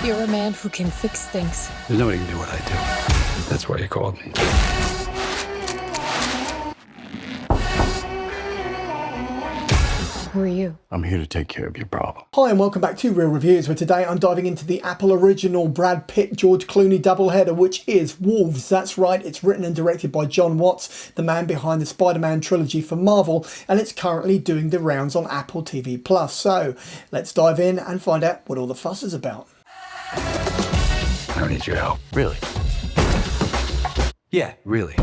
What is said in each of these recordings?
You're a man who can fix things. There's nobody can do what I do. That's why you called me. Who are you? I'm here to take care of your problem. Hi and welcome back to Real Reviews, where today I'm diving into the Apple original Brad Pitt, George Clooney doubleheader, which is Wolves. That's right, it's written and directed by Jon Watts, the man behind the Spiderman trilogy for Marvel, and it's currently doing the rounds on Apple TV+. So let's dive in and find out what all the fuss is about. I don't need your help. Really? Yeah, really.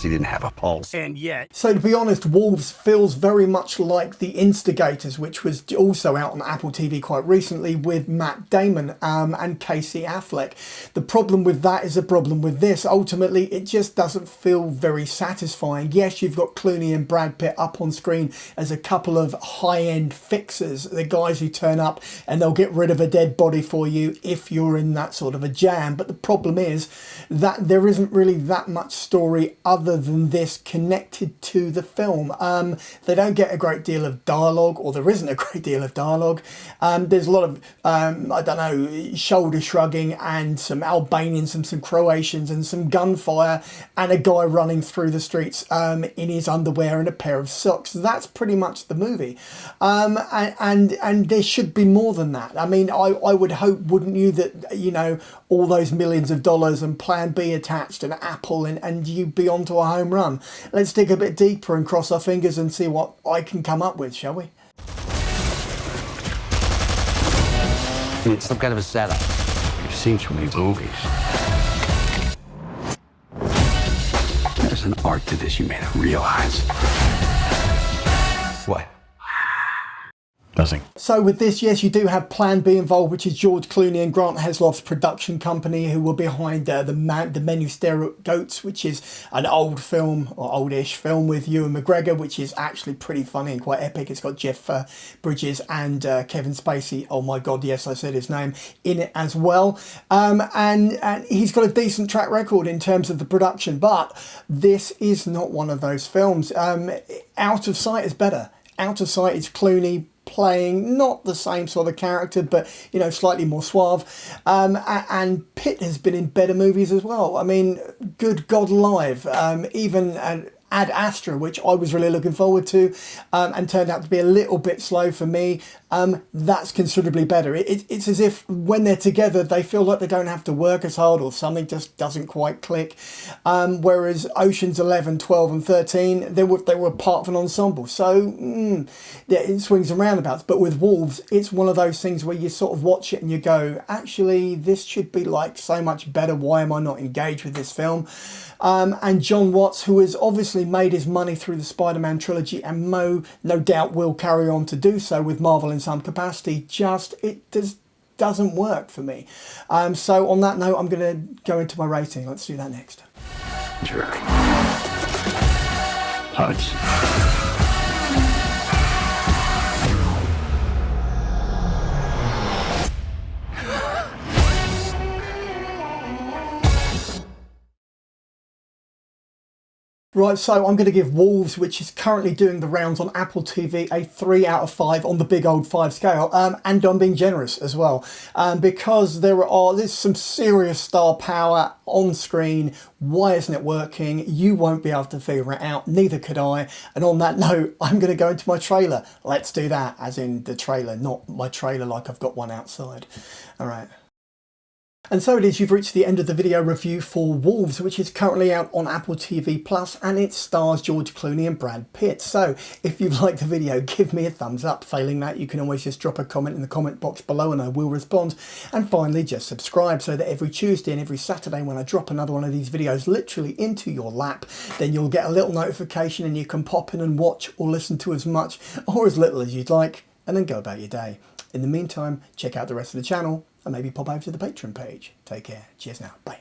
He didn't have a pulse. And yet... So to be honest, Wolves feels very much like The Instigators, which was also out on Apple TV quite recently with Matt Damon and Casey Affleck. The problem with that is a problem with this. Ultimately, it just doesn't feel very satisfying. Yes, you've got Clooney and Brad Pitt up on screen as a couple of high-end fixers, the guys who turn up and they'll get rid of a dead body for you if you're in that sort of a jam. But the problem is that there isn't really that much story other than this connected to the film. They don't get a great deal of dialogue, or there isn't a great deal of dialogue. There's a lot of, I don't know, shoulder shrugging and some Albanians and some Croatians and some gunfire and a guy running through the streets in his underwear and a pair of socks. That's pretty much the movie. And there should be more than that. I mean, I would hope, wouldn't you, that, you know, all those millions of dollars and Plan B attached and Apple and you'd be onto a home run. Let's dig a bit deeper and cross our fingers and see what I can come up with, shall we? It's some kind of a setup. You've seen too many movies. There's an art to this you may not realize. What? Nothing. So with this, yes, you do have Plan B involved, which is George Clooney and Grant Hesloff's production company, who were behind the Men Who Stare at Goats, which is an old film, or oldish film, with Ewan McGregor, which is actually pretty funny and quite epic. It's got Jeff Bridges and Kevin Spacey, oh my god, yes, I said his name, in it as well. And he's got a decent track record in terms of the production, but this is not one of those films. Out of Sight is better. Out of Sight is Clooney playing not the same sort of character, but, you know, slightly more suave. And Pitt has been in better movies as well. I mean, good God alive. Even Ad Astra, which I was really looking forward to, and turned out to be a little bit slow for me. That's considerably better. It's as if when they're together, they feel like they don't have to work as hard, or something just doesn't quite click. Whereas Oceans 11, 12 and 13, they were part of an ensemble. So yeah, it swings and roundabouts. But with Wolves, it's one of those things where you sort of watch it and you go, actually, this should be like so much better. Why am I not engaged with this film? And Jon Watts, who has obviously made his money through the Spider-Man trilogy and no doubt will carry on to do so with Marvel in some capacity, doesn't work for me. So on that note, I'm going to go into my rating. Let's do that next. Jerk. Hugs. Right, so I'm going to give Wolves, which is currently doing the rounds on Apple TV, a 3 out of 5 on the big old 5 scale. And I'm being generous as well, because there's some serious star power on screen. Why isn't it working? You won't be able to figure it out. Neither could I. And on that note, I'm going to go into my trailer. Let's do that, as in the trailer, not my trailer like I've got one outside. All right. And so it is, you've reached the end of the video review for Wolves, which is currently out on Apple TV Plus, and it stars George Clooney and Brad Pitt. So if you've liked the video, give me a thumbs up. Failing that, you can always just drop a comment in the comment box below and I will respond. And finally, just subscribe so that every Tuesday and every Saturday when I drop another one of these videos literally into your lap, then you'll get a little notification and you can pop in and watch or listen to as much or as little as you'd like, and then go about your day. In the meantime, check out the rest of the channel and maybe pop over to the Patreon page. Take care. Cheers now. Bye.